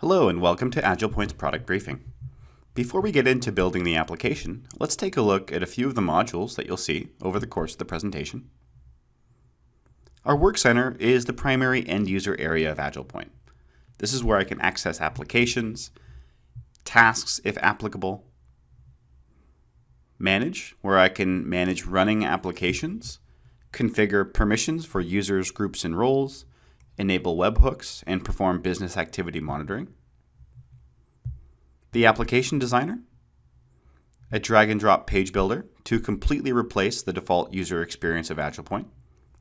Hello and welcome to AgilePoint's product briefing. Before we get into building the application, let's take a look at a few of the modules that you'll see over the course of the presentation. Our Work Center is the primary end user area of AgilePoint. This is where I can access applications, tasks if applicable, manage, where I can manage running applications, configure permissions for users, groups, and roles, enable webhooks, and perform business activity monitoring. The application designer, a drag and drop page builder to completely replace the default user experience of AgilePoint,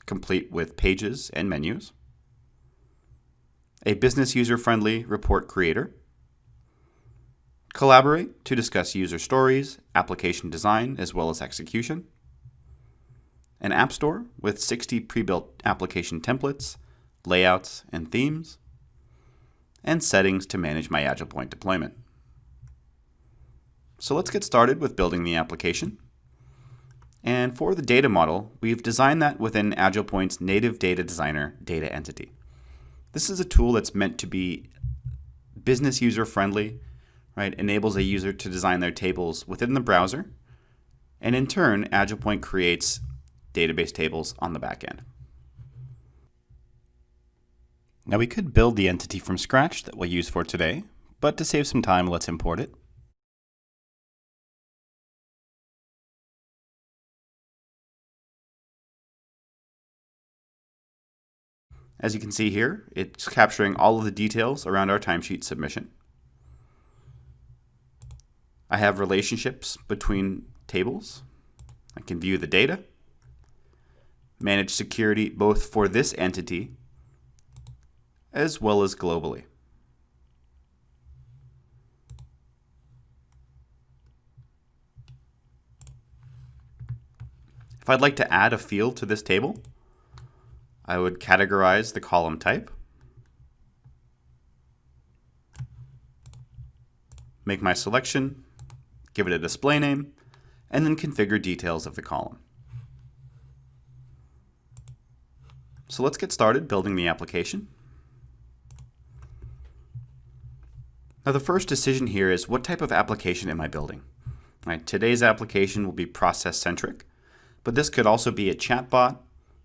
complete with pages and menus. A business user-friendly report creator. Collaborate to discuss user stories, application design, as well as execution. An app store with 60 pre-built application templates, layouts, and themes, and settings to manage my AgilePoint deployment. So let's get started with building the application. And for the data model, we've designed that within AgilePoint's native data designer data entity. This is a tool that's meant to be business user-friendly, right? Enables a user to design their tables within the browser, and in turn, AgilePoint creates database tables on the back end. Now we could build the entity from scratch that we'll use for today, but to save some time, let's import it. As you can see here, it's capturing all of the details around our timesheet submission. I have relationships between tables. I can view the data, manage security both for this entity as well as globally. If I'd like to add a field to this table, I would categorize the column type, make my selection, give it a display name, and then configure details of the column. So let's get started building the application. Now the first decision here is what type of application am I building? Right, today's application will be process-centric, but this could also be a chatbot,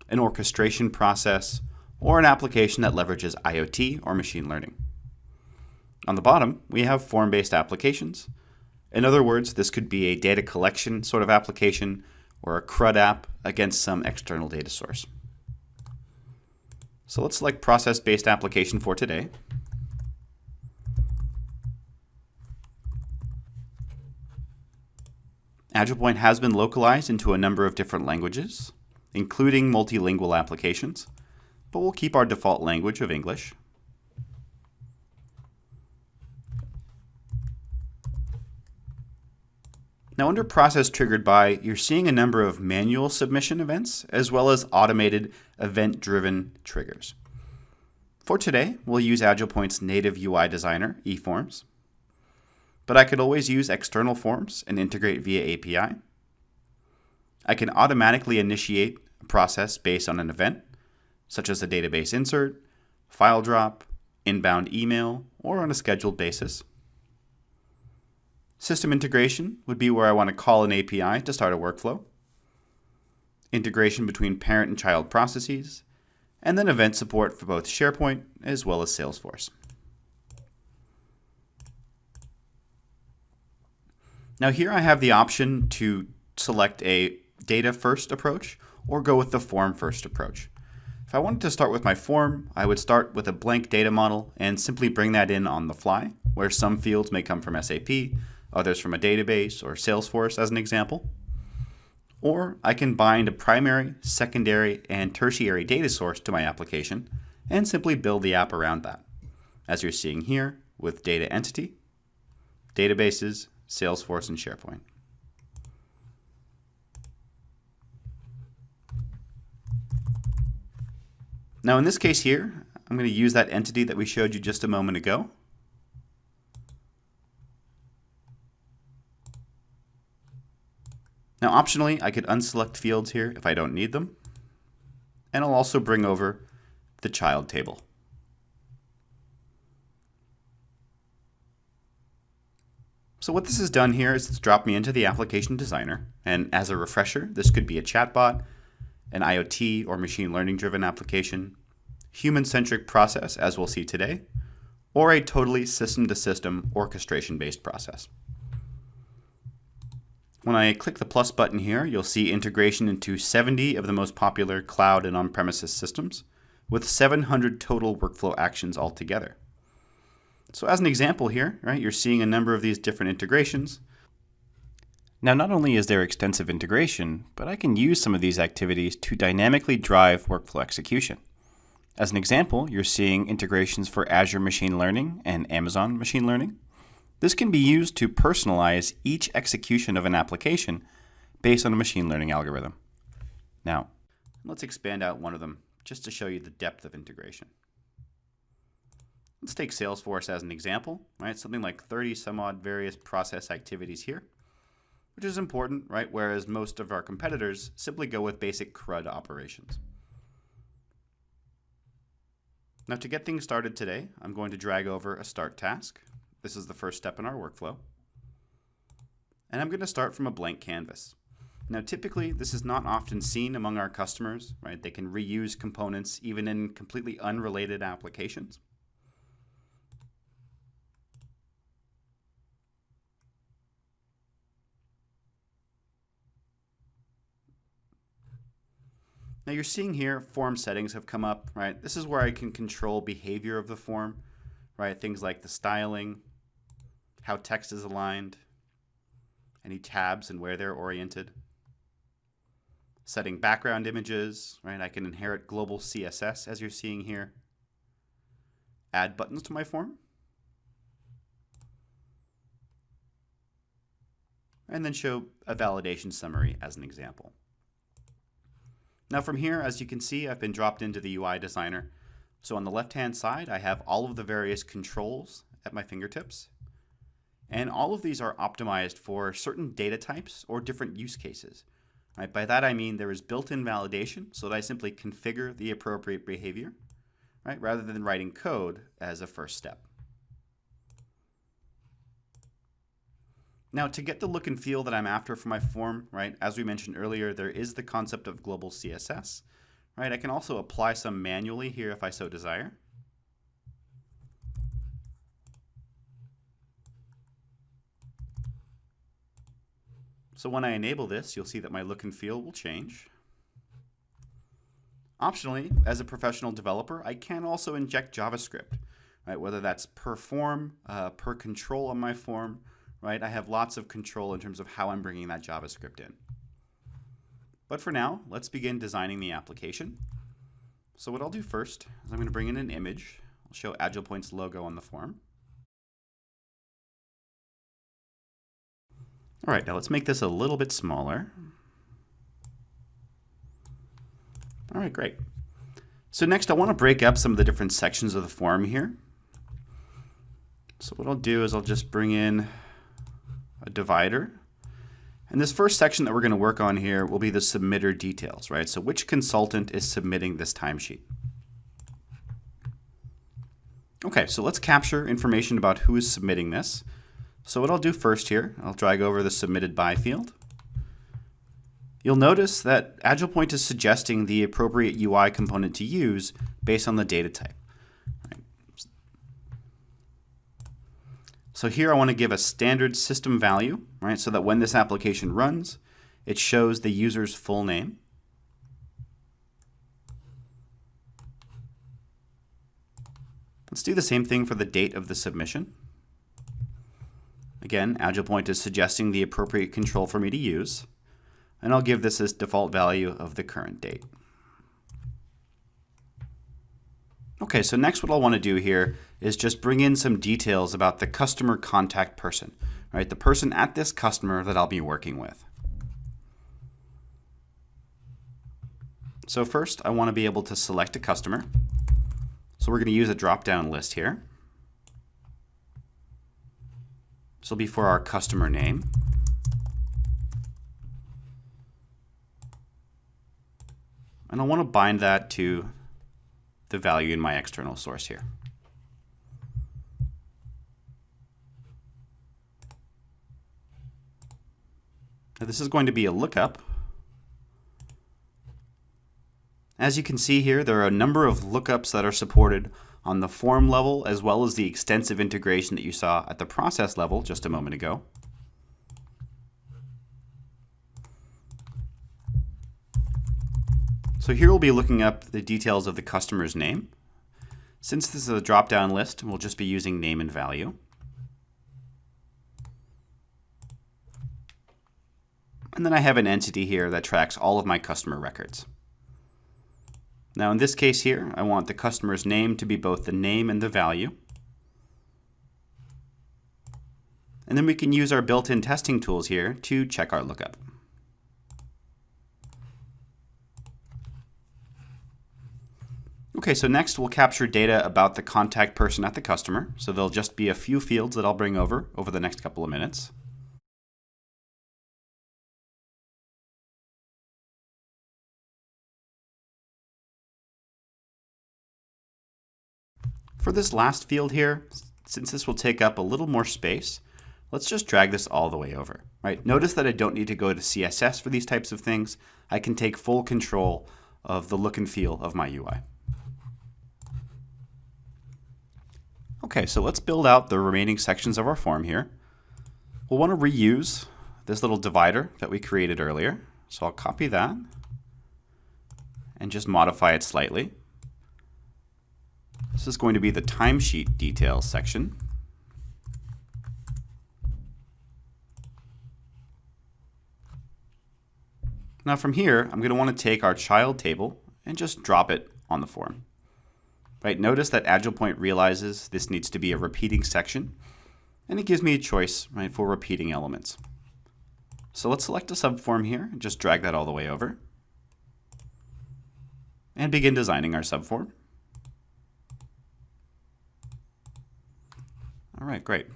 an orchestration process, or an application that leverages IoT or machine learning. On the bottom, we have form-based applications. In other words, this could be a data collection sort of application or a CRUD app against some external data source. So let's select process-based application for today. AgilePoint has been localized into a number of different languages, including multilingual applications, but we'll keep our default language of English. Now under process triggered by, you're seeing a number of manual submission events as well as automated event-driven triggers. For today, we'll use AgilePoint's native UI designer, eForms. But I could always use external forms and integrate via API. I can automatically initiate a process based on an event, such as a database insert, file drop, inbound email, or on a scheduled basis. System integration would be where I want to call an API to start a workflow. Integration between parent and child processes, and then event support for both SharePoint as well as Salesforce. Now here I have the option to select a data first approach or go with the form first approach. If I wanted to start with my form, I would start with a blank data model and simply bring that in on the fly, where some fields may come from SAP, others from a database or Salesforce as an example. Or I can bind a primary, secondary, and tertiary data source to my application and simply build the app around that, as you're seeing here with data entity, databases, Salesforce, and SharePoint. Now in this case here, I'm going to use that entity that we showed you just a moment ago. Now optionally, I could unselect fields here if I don't need them. And I'll also bring over the child table. So what this has done here is it's dropped me into the application designer. And as a refresher, this could be a chatbot, an IoT or machine learning driven application, human-centric process, as we'll see today, or a totally system-to-system orchestration-based process. When I click the plus button here, you'll see integration into 70 of the most popular cloud and on-premises systems, with 700 total workflow actions altogether. So as an example here, right, you're seeing a number of these different integrations. Now, not only is there extensive integration, but I can use some of these activities to dynamically drive workflow execution. As an example, you're seeing integrations for Azure Machine Learning and Amazon Machine Learning. This can be used to personalize each execution of an application based on a machine learning algorithm. Now, let's expand out one of them just to show you the depth of integration. Let's take Salesforce as an example, right? Something like 30 some odd various process activities here, which is important, right? Whereas most of our competitors simply go with basic CRUD operations. Now to get things started today, I'm going to drag over a start task. This is the first step in our workflow. And I'm going to start from a blank canvas. Now typically this is not often seen among our customers, right? They can reuse components even in completely unrelated applications. Now you're seeing here form settings have come up, right? This is where I can control behavior of the form, right? Things like the styling, how text is aligned, any tabs and where they're oriented. Setting background images, right? I can inherit global CSS as you're seeing here. Add buttons to my form. And then show a validation summary as an example. Now from here, as you can see, I've been dropped into the UI designer. So on the left-hand side, I have all of the various controls at my fingertips. And all of these are optimized for certain data types or different use cases. Right? By that I mean there is built-in validation so that I simply configure the appropriate behavior, right? Rather than writing code as a first step. Now to get the look and feel that I'm after for my form, right, as we mentioned earlier, there is the concept of global CSS. Right? I can also apply some manually here if I so desire. So when I enable this, you'll see that my look and feel will change. Optionally, as a professional developer, I can also inject JavaScript, right? Whether that's per form, per control on my form, right? I have lots of control in terms of how I'm bringing that JavaScript in. But for now, let's begin designing the application. So what I'll do first is I'm going to bring in an image. I'll show AgilePoint's logo on the form. All right, now let's make this a little bit smaller. All right, great. So next I want to break up some of the different sections of the form here. So what I'll do is I'll just bring in a divider. And this first section that we're going to work on here will be the submitter details, right? So which consultant is submitting this timesheet? Okay, so let's capture information about who is submitting this. So what I'll do first here, I'll drag over the submitted by field. You'll notice that AgilePoint is suggesting the appropriate UI component to use based on the data type. So here I want to give a standard system value, right, so that when this application runs, it shows the user's full name. Let's do the same thing for the date of the submission. Again, AgilePoint is suggesting the appropriate control for me to use, and I'll give this as default value of the current date. Okay, so next what I'll want to do here is just bring in some details about the customer contact person, right? The person at this customer that I'll be working with. So first, I want to be able to select a customer. So we're going to use a drop-down list here. This will be for our customer name. And I want to bind that to the value in my external source here. this is going to be a lookup. As you can see here, there are a number of lookups that are supported on the form level, as well as the extensive integration that you saw at the process level just a moment ago. So here we'll be looking up the details of the customer's name. Since this is a drop-down list, we'll just be using name and value. And then I have an entity here that tracks all of my customer records. Now in this case here, I want the customer's name to be both the name and the value. And then we can use our built-in testing tools here to check our lookup. Okay, so next we'll capture data about the contact person at the customer. So there'll just be a few fields that I'll bring over the next couple of minutes. For this last field here, since this will take up a little more space, let's just drag this all the way over. Right? Notice that I don't need to go to CSS for these types of things. I can take full control of the look and feel of my UI. Okay, so let's build out the remaining sections of our form here. We'll want to reuse this little divider that we created earlier. So I'll copy that and just modify it slightly. This is going to be the timesheet details section. Now from here, I'm going to want to take our child table and just drop it on the form. Right, notice that AgilePoint realizes this needs to be a repeating section, and it gives me a choice, right, for repeating elements. So let's select a subform here and just drag that all the way over and begin designing our subform. All right, great.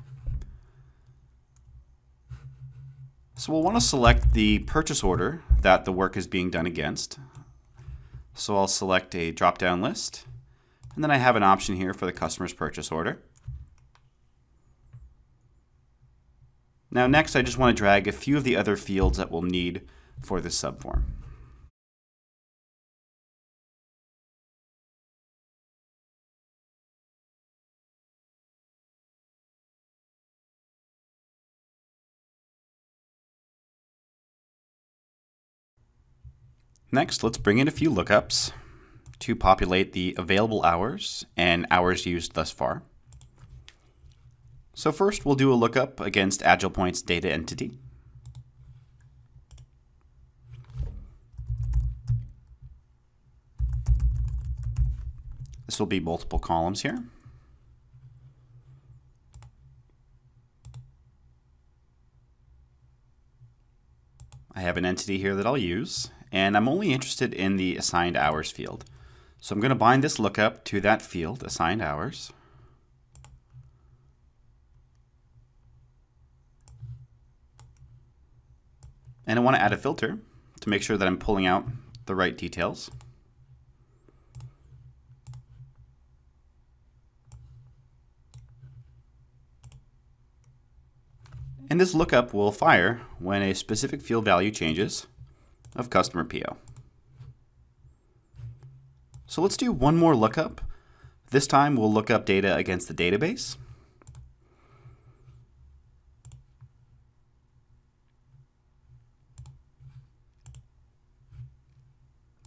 So we'll want to select the purchase order that the work is being done against. So I'll select a drop-down list, and then I have an option here for the customer's purchase order. Now next, I just want to drag a few of the other fields that we'll need for this subform. Next, let's bring in a few lookups to populate the available hours and hours used thus far. So first, we'll do a lookup against AgilePoint's data entity. This will be multiple columns here. I have an entity here that I'll use, and I'm only interested in the assigned hours field. So I'm going to bind this lookup to that field, assigned hours. And I want to add a filter to make sure that I'm pulling out the right details. And this lookup will fire when a specific field value changes of customer PO. So let's do one more lookup. This time we'll look up data against the database.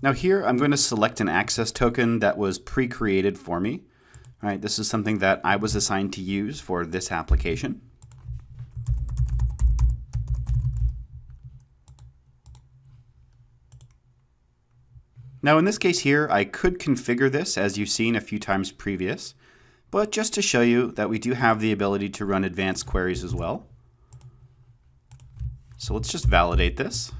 Now here I'm going to select an access token that was pre-created for me. All right, this is something that I was assigned to use for this application. Now in this case here, I could configure this as you've seen a few times previous, but just to show you that we do have the ability to run advanced queries as well. So let's just validate this.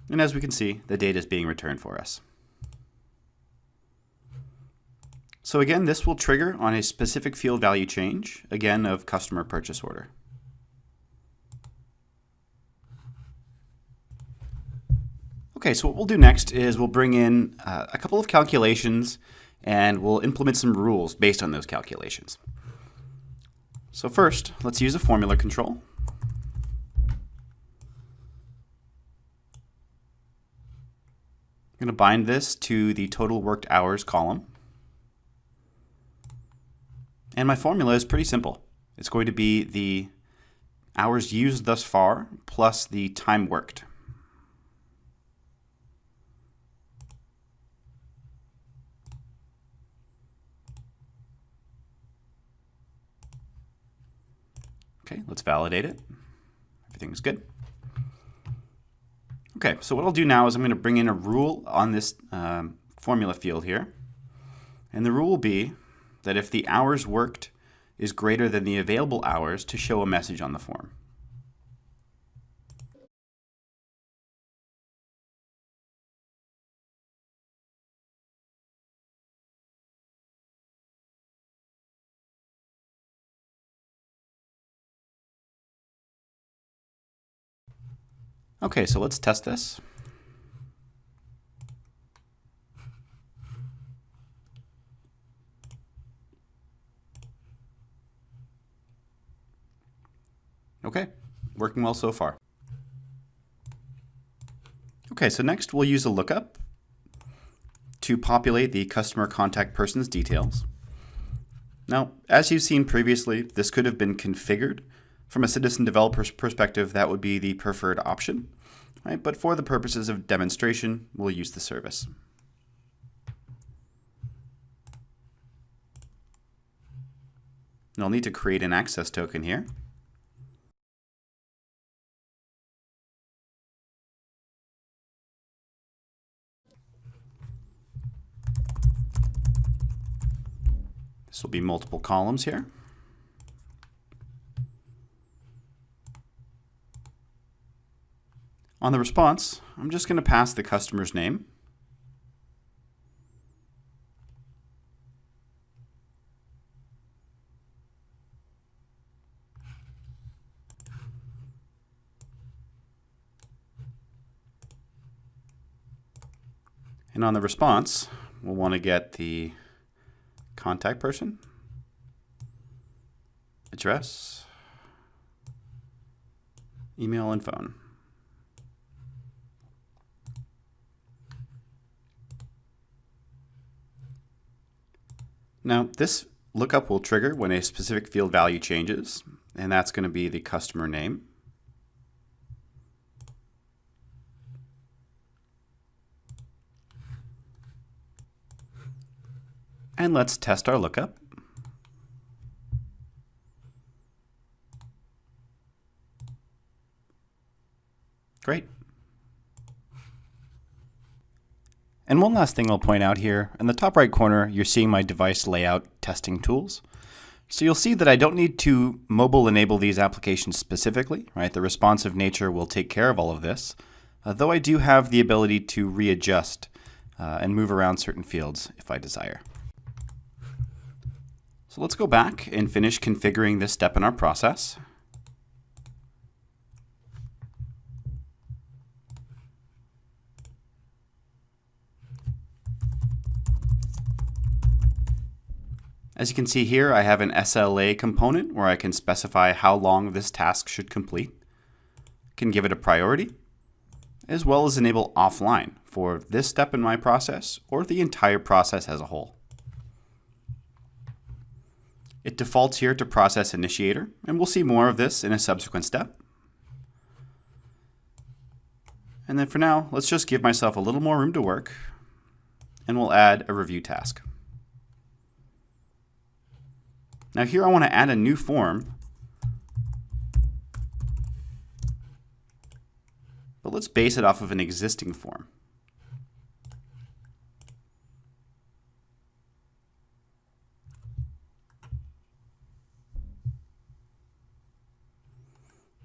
And as we can see, the data is being returned for us. So again, this will trigger on a specific field value change, again of customer purchase order. Okay, so what we'll do next is we'll bring in a couple of calculations and we'll implement some rules based on those calculations. So first, let's use a formula control. I'm going to bind this to the total worked hours column. And my formula is pretty simple. It's going to be the hours used thus far plus the time worked. Okay, let's validate it. Everything's good. Okay, so what I'll do now is I'm going to bring in a rule on this formula field here. And the rule will be that if the hours worked is greater than the available hours, to show a message on the form. Okay, so let's test this. Okay, working well so far. Okay, so next we'll use a lookup to populate the customer contact person's details. Now, as you've seen previously, this could have been configured. From a citizen developer's perspective, that would be the preferred option, right? But for the purposes of demonstration, we'll use the service. And I'll need to create an access token here. This will be multiple columns here. On the response, I'm just going to pass the customer's name. And on the response, we'll want to get the contact person, address, email, and phone. Now, this lookup will trigger when a specific field value changes, and that's going to be the customer name. And let's test our lookup. Great. And one last thing I'll point out here, in the top right corner, you're seeing my device layout testing tools. So you'll see that I don't need to mobile enable these applications specifically, right? The responsive nature will take care of all of this, though I do have the ability to readjust and move around certain fields if I desire. So let's go back and finish configuring this step in our process. As you can see here, I have an SLA component where I can specify how long this task should complete. I can give it a priority, as well as enable offline for this step in my process or the entire process as a whole. It defaults here to process initiator, and we'll see more of this in a subsequent step. And then for now, let's just give myself a little more room to work, and we'll add a review task. Now here I want to add a new form, but let's base it off of an existing form.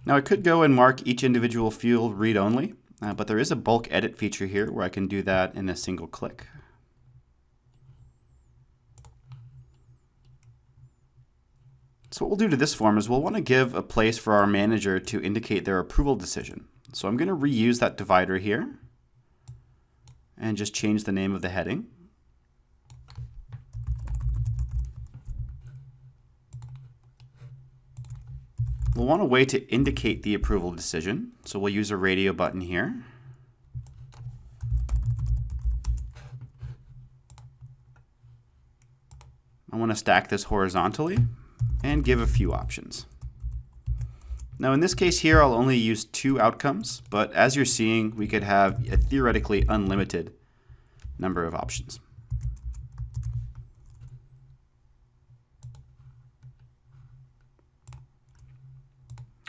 Now I could go and mark each individual field read-only, but there is a bulk edit feature here where I can do that in a single click. So what we'll do to this form is we'll want to give a place for our manager to indicate their approval decision. So I'm going to reuse that divider here and just change the name of the heading. We'll want a way to indicate the approval decision. So we'll use a radio button here. I want to stack this horizontally and give a few options. Now in this case here, I'll only use 2 outcomes, but as you're seeing, we could have a theoretically unlimited number of options.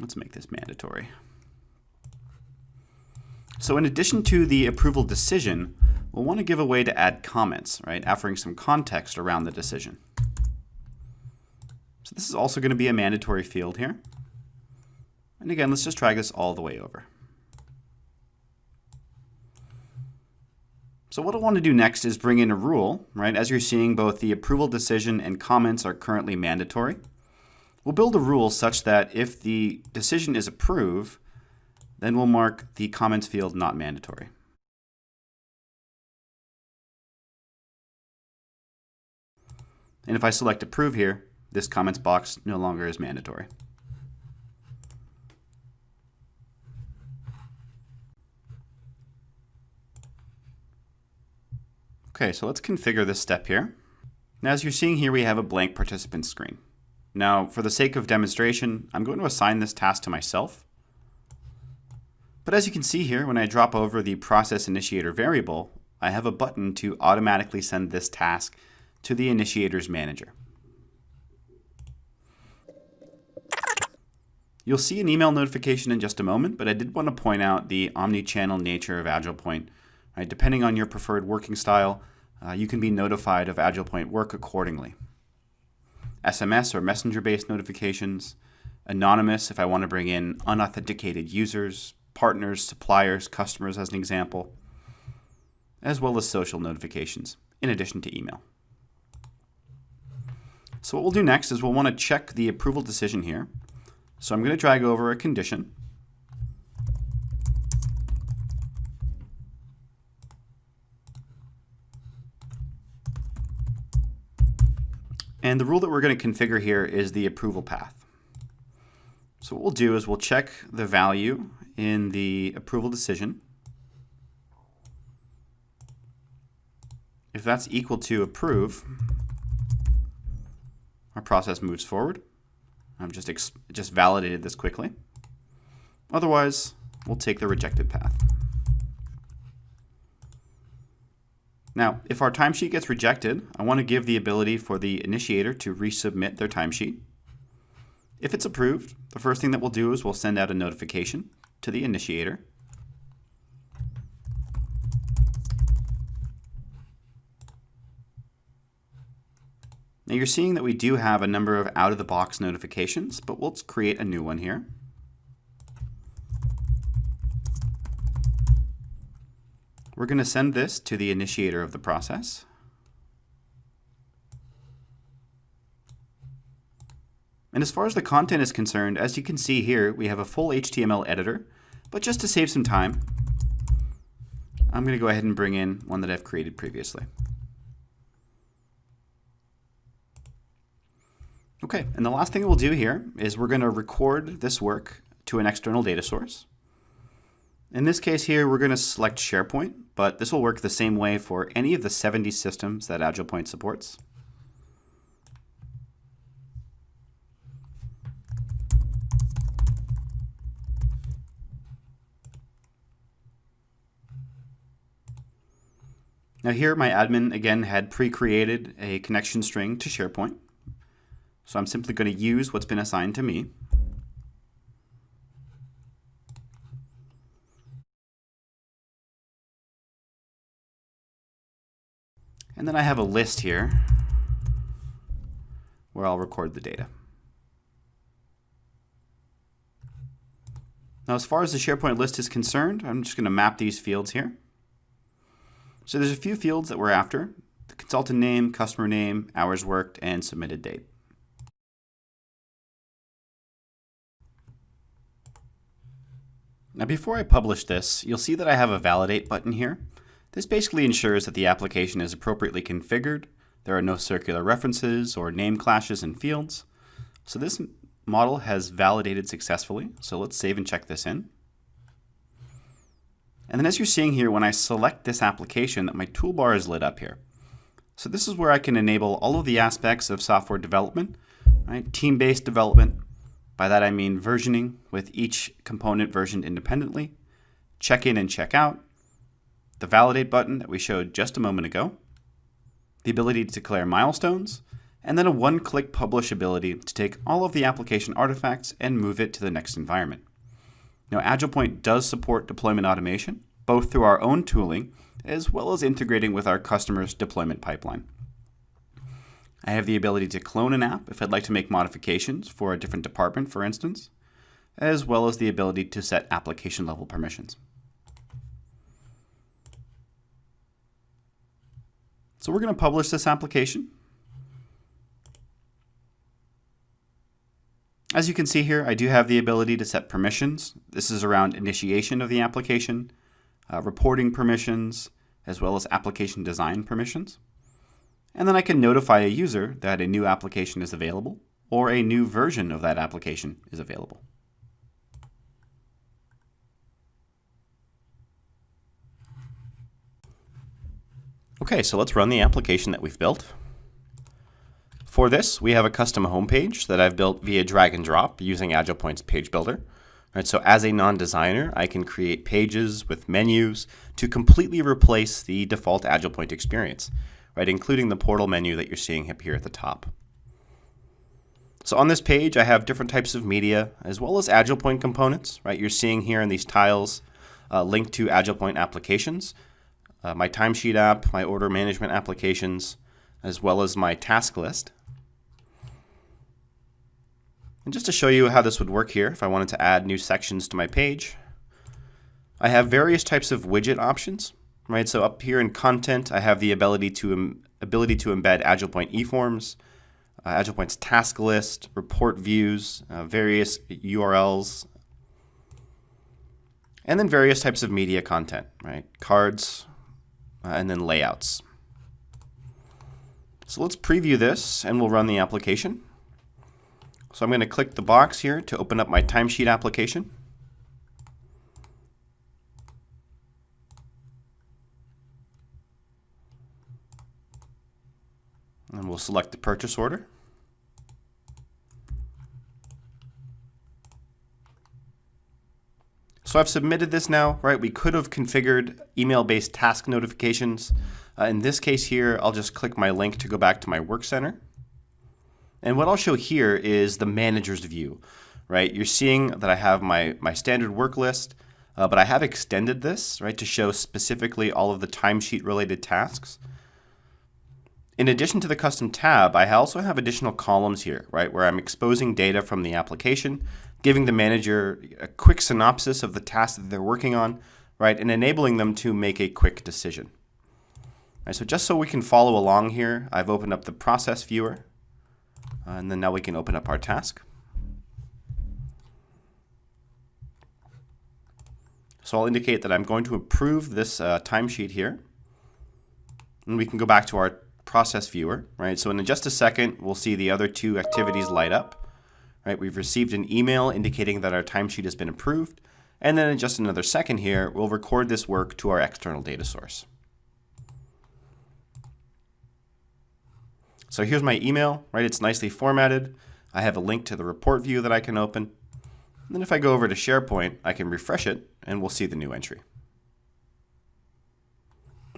Let's make this mandatory. So in addition to the approval decision, we'll want to give a way to add comments, right? Offering some context around the decision. So this is also going to be a mandatory field here. And again, let's just drag this all the way over. So what I want to do next is bring in a rule, right? As you're seeing, both the approval decision and comments are currently mandatory. We'll build a rule such that if the decision is approved, then we'll mark the comments field not mandatory. And if I select approve here, this comments box no longer is mandatory. Okay, so let's configure this step here. Now, as you're seeing here, we have a blank participant screen. Now, for the sake of demonstration, I'm going to assign this task to myself. But as you can see here, when I drop over the process initiator variable, I have a button to automatically send this task to the initiator's manager. You'll see an email notification in just a moment, but I did want to point out the omni-channel nature of AgilePoint. Right? Depending on your preferred working style, you can be notified of AgilePoint work accordingly. SMS or messenger-based notifications, anonymous if I want to bring in unauthenticated users, partners, suppliers, customers as an example, as well as social notifications, in addition to email. So what we'll do next is we'll want to check the approval decision here. So I'm going to drag over a condition. And the rule that we're going to configure here is the approval path. So what we'll do is we'll check the value in the approval decision. If that's equal to approve, our process moves forward. I've just validated this quickly. Otherwise, we'll take the rejected path. Now, if our timesheet gets rejected, I want to give the ability for the initiator to resubmit their timesheet. If it's approved, the first thing that we'll do is we'll send out a notification to the initiator. Now you're seeing that we do have a number of out-of-the-box notifications, but we'll create a new one here. We're going to send this to the initiator of the process. And as far as the content is concerned, as you can see here, we have a full HTML editor, but just to save some time, I'm going to go ahead and bring in one that I've created previously. Okay, and the last thing we'll do here is we're going to record this work to an external data source. In this case here, we're going to select SharePoint, but this will work the same way for any of the 70 systems that AgilePoint supports. Now here, my admin, again, had pre-created a connection string to SharePoint. So I'm simply going to use what's been assigned to me. And then I have a list here where I'll record the data. Now, as far as the SharePoint list is concerned, I'm just going to map these fields here. So there's a few fields that we're after: the consultant name, customer name, hours worked, and submitted date. Now before I publish this, you'll see that I have a validate button here. This basically ensures that the application is appropriately configured. There are no circular references or name clashes in fields. So this model has validated successfully. So let's save and check this in. And then as you're seeing here, when I select this application, that my toolbar is lit up here. So this is where I can enable all of the aspects of software development, right? Team-based development. By that I mean versioning with each component versioned independently, check in and check out, the validate button that we showed just a moment ago, the ability to declare milestones, and then a one-click publish ability to take all of the application artifacts and move it to the next environment. Now, AgilePoint does support deployment automation, both through our own tooling as well as integrating with our customers' deployment pipeline. I have the ability to clone an app if I'd like to make modifications for a different department, for instance, as well as the ability to set application level permissions. So we're going to publish this application. As you can see here, I do have the ability to set permissions. This is around initiation of the application, reporting permissions, as well as application design permissions. And then I can notify a user that a new application is available or a new version of that application is available. Okay, so let's run the application that we've built. For this, we have a custom homepage that I've built via drag and drop using AgilePoint's page builder. Right, so as a non-designer, I can create pages with menus to completely replace the default AgilePoint experience, right, including the portal menu that you're seeing up here at the top. So on this page, I have different types of media as well as AgilePoint components. Right, you're seeing here in these tiles linked to AgilePoint applications, my timesheet app, my order management applications, as well as my task list. And just to show you how this would work here, if I wanted to add new sections to my page, I have various types of widget options. Right, so up here in content, I have the ability to embed AgilePoint eForms, AgilePoint's task list, report views, various URLs, and then various types of media content, right? Cards, and then layouts. So let's preview this and we'll run the application. So I'm going to click the box here to open up my timesheet application. And we'll select the purchase order. So I've submitted this now, right? We could have configured email-based task notifications. In this case here, I'll just click my link to go back to my work center. And what I'll show here is the manager's view, right? You're seeing that I have my standard work list, but I have extended this, right, to show specifically all of the timesheet related tasks. In addition to the custom tab, I also have additional columns here, right, where I'm exposing data from the application, giving the manager a quick synopsis of the task that they're working on, right, and enabling them to make a quick decision. Right, so just so we can follow along here, I've opened up the process viewer, and then now we can open up our task. So I'll indicate that I'm going to approve this timesheet here, and we can go back to our process viewer, right? So in just a second, we'll see the other two activities light up, right? We've received an email indicating that our timesheet has been approved, and then in just another second here, we'll record this work to our external data source. So here's my email, right? It's nicely formatted. I have a link to the report view that I can open. And then if I go over to SharePoint, I can refresh it, and we'll see the new entry.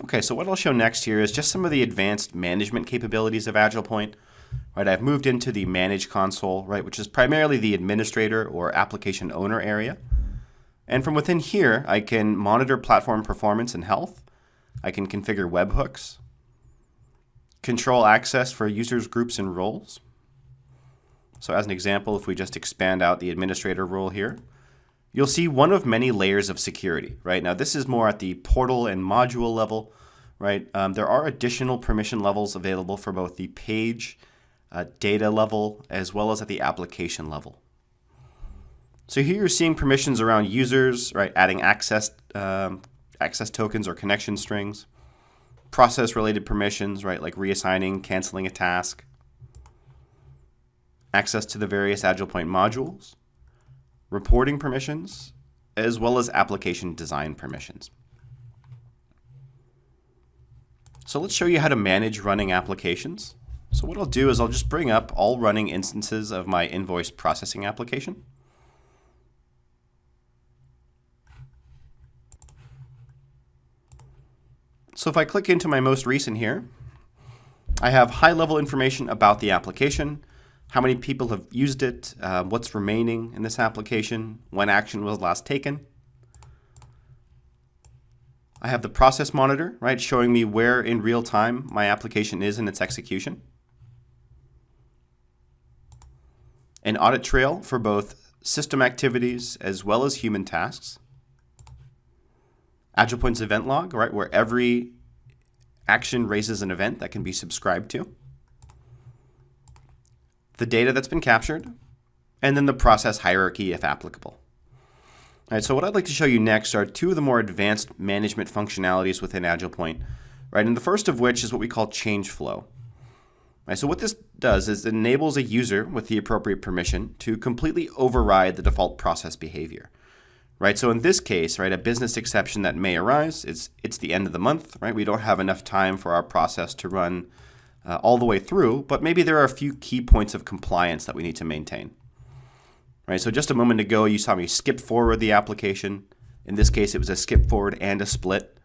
Okay, so what I'll show next here is just some of the advanced management capabilities of AgilePoint. Right, I've moved into the Manage console, right, which is primarily the administrator or application owner area. And from within here, I can monitor platform performance and health. I can configure webhooks, control access for users, groups, and roles. So as an example, if we just expand out the administrator role here, you'll see one of many layers of security, right? Now this is more at the portal and module level, right? There are additional permission levels available for both the page, data level, as well as at the application level. So here you're seeing permissions around users, right? Adding access tokens or connection strings, process related permissions, right? Like reassigning, canceling a task. access to the various AgilePoint modules, reporting permissions, as well as application design permissions. So let's show you how to manage running applications. So what I'll do is I'll just bring up all running instances of my invoice processing application. So if I click into my most recent here, I have high-level information about the application, how many people have used it, what's remaining in this application, when action was last taken. I have the process monitor, right, showing me where in real time my application is in its execution. An audit trail for both system activities as well as human tasks. AgilePoint's event log, right, where every action raises an event that can be subscribed to. The data that's been captured, and then the process hierarchy if applicable. All right, so what I'd like to show you next are two of the more advanced management functionalities within AgilePoint, right? And the first of which is what we call change flow. Right, so what this does is it enables a user with the appropriate permission to completely override the default process behavior. Right, so in this case, right, a business exception that may arise, it's the end of the month, right? We don't have enough time for our process to run all the way through, but maybe there are a few key points of compliance that we need to maintain. Right, so just a moment ago, you saw me skip forward the application. In this case, it was a skip forward and a split.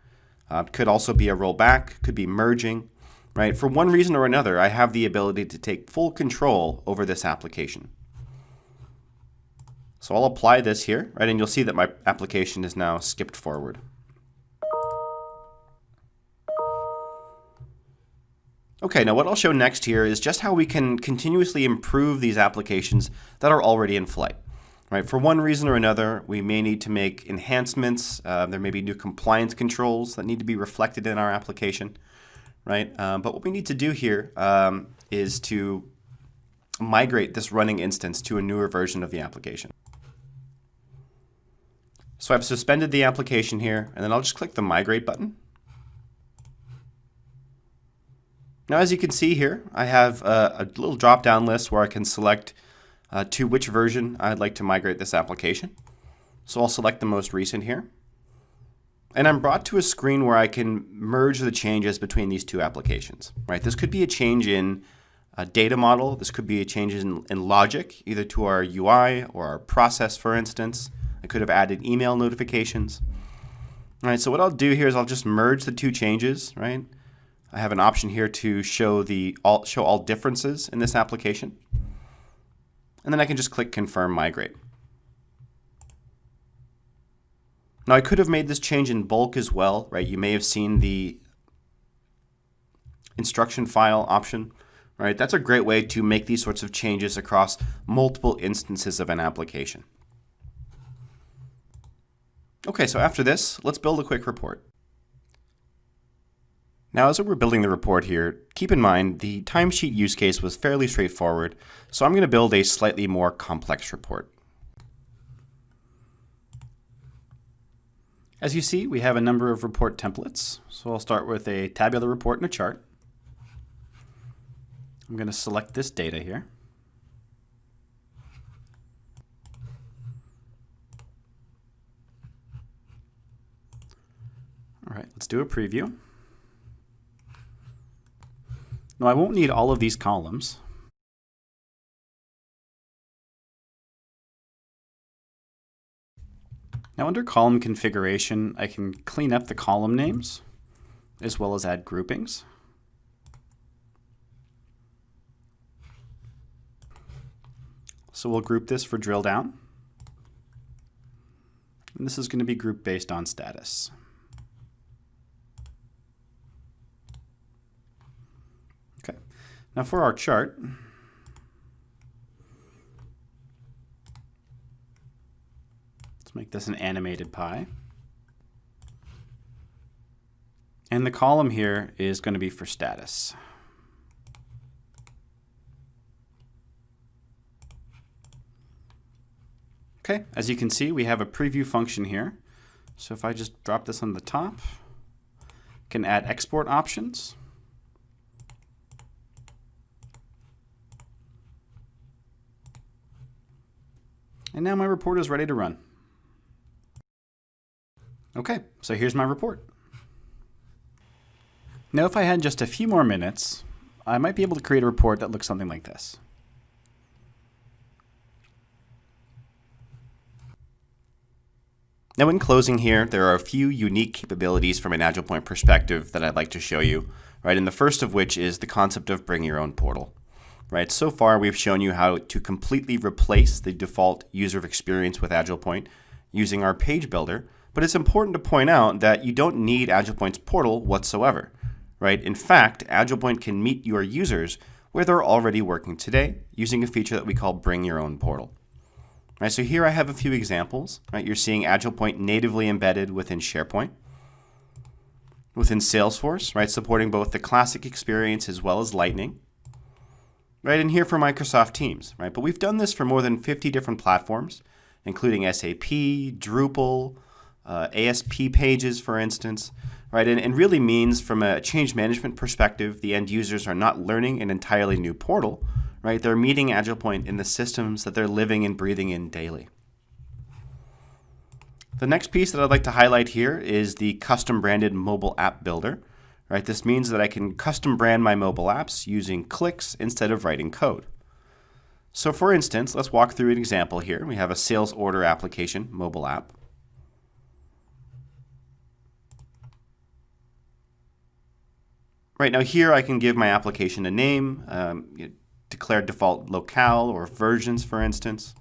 Could also be a rollback, could be merging. Right, for one reason or another, I have the ability to take full control over this application. So I'll apply this here, right, and you'll see that my application is now skipped forward. Okay, now what I'll show next here is just how we can continuously improve these applications that are already in flight. Right, for one reason or another, we may need to make enhancements. There may be new compliance controls that need to be reflected in our application. Right, but what we need to do here is to migrate this running instance to a newer version of the application. So I've suspended the application here, and then I'll just click the Migrate button. Now, as you can see here, I have a little drop-down list where I can select to which version I'd like to migrate this application. So I'll select the most recent here. And I'm brought to a screen where I can merge the changes between these two applications. Right? This could be a change in a data model. This could be a change in logic, either to our UI or our process, for instance. I could have added email notifications. All right, so what I'll do here is I'll just merge the two changes, right? I have an option here to show all differences in this application. And then I can just click Confirm Migrate. Now I could have made this change in bulk as well, right? You may have seen the instruction file option, right? That's a great way to make these sorts of changes across multiple instances of an application. Okay, so after this, let's build a quick report. Now, as we're building the report here, keep in mind the timesheet use case was fairly straightforward, so I'm going to build a slightly more complex report. As you see, we have a number of report templates. So I'll start with a tabular report and a chart. I'm going to select this data here. All right, let's do a preview. Now, I won't need all of these columns. Now, under column configuration, I can clean up the column names as well as add groupings. So we'll group this for drill down. And this is going to be grouped based on status. Okay. Now for our chart, let's make this an animated pie. And the column here is going to be for status. Okay, as you can see, we have a preview function here. So if I just drop this on the top, I can add export options. And now my report is ready to run. Okay, so here's my report. Now if I had just a few more minutes, I might be able to create a report that looks something like this. Now in closing here, there are a few unique capabilities from an AgilePoint perspective that I'd like to show you, right? And the first of which is the concept of bring your own portal, right? So far we've shown you how to completely replace the default user experience with AgilePoint using our page builder, but it's important to point out that you don't need AgilePoint's portal whatsoever, right? In fact, AgilePoint can meet your users where they're already working today using a feature that we call bring your own portal. Right, so here I have a few examples. Right, you're seeing AgilePoint natively embedded within SharePoint, within Salesforce, right, supporting both the classic experience as well as Lightning, right, and here for Microsoft Teams, right. But we've done this for more than 50 different platforms, including SAP, Drupal, ASP pages, for instance, right, and really means from a change management perspective, the end users are not learning an entirely new portal. Right, they're meeting AgilePoint in the systems that they're living and breathing in daily. The next piece that I'd like to highlight here is the custom branded mobile app builder. Right, this means that I can custom brand my mobile apps using clicks instead of writing code. So for instance, let's walk through an example here. We have a sales order application mobile app. Right, now here I can give my application a name, declare default locale or versions, for instance.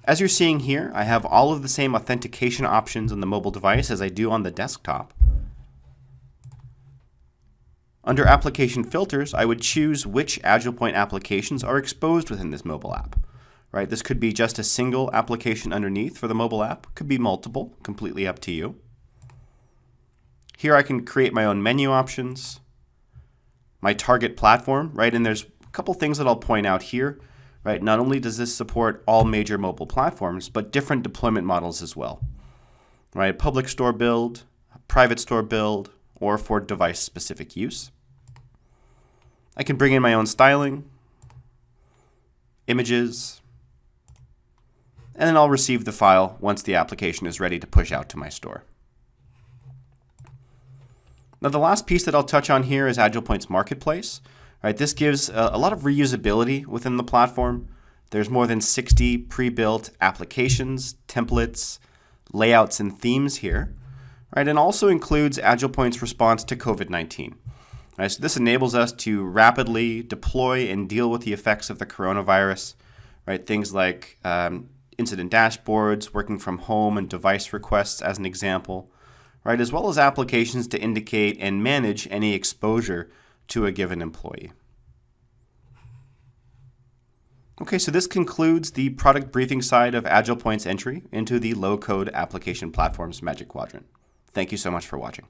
As you're seeing here, I have all of the same authentication options on the mobile device as I do on the desktop. Under application filters, I would choose which AgilePoint applications are exposed within this mobile app. Right, this could be just a single application underneath for the mobile app, could be multiple, completely up to you. Here I can create my own menu options, my target platform, right, and there's couple things that I'll point out here, right? Not only does this support all major mobile platforms, but different deployment models as well, right? Public store build, private store build, or for device-specific use. I can bring in my own styling, images, and then I'll receive the file once the application is ready to push out to my store. Now the last piece that I'll touch on here is AgilePoint's marketplace. Right, this gives a lot of reusability within the platform. There's more than 60 pre-built applications, templates, layouts, and themes here. Right, and also includes AgilePoint's response to COVID-19. Right, so this enables us to rapidly deploy and deal with the effects of the coronavirus. Right, things like incident dashboards, working from home, and device requests as an example. Right, as well as applications to indicate and manage any exposure to a given employee. Okay, so this concludes the product briefing side of AgilePoint's entry into the low-code application platform's Magic Quadrant. Thank you so much for watching.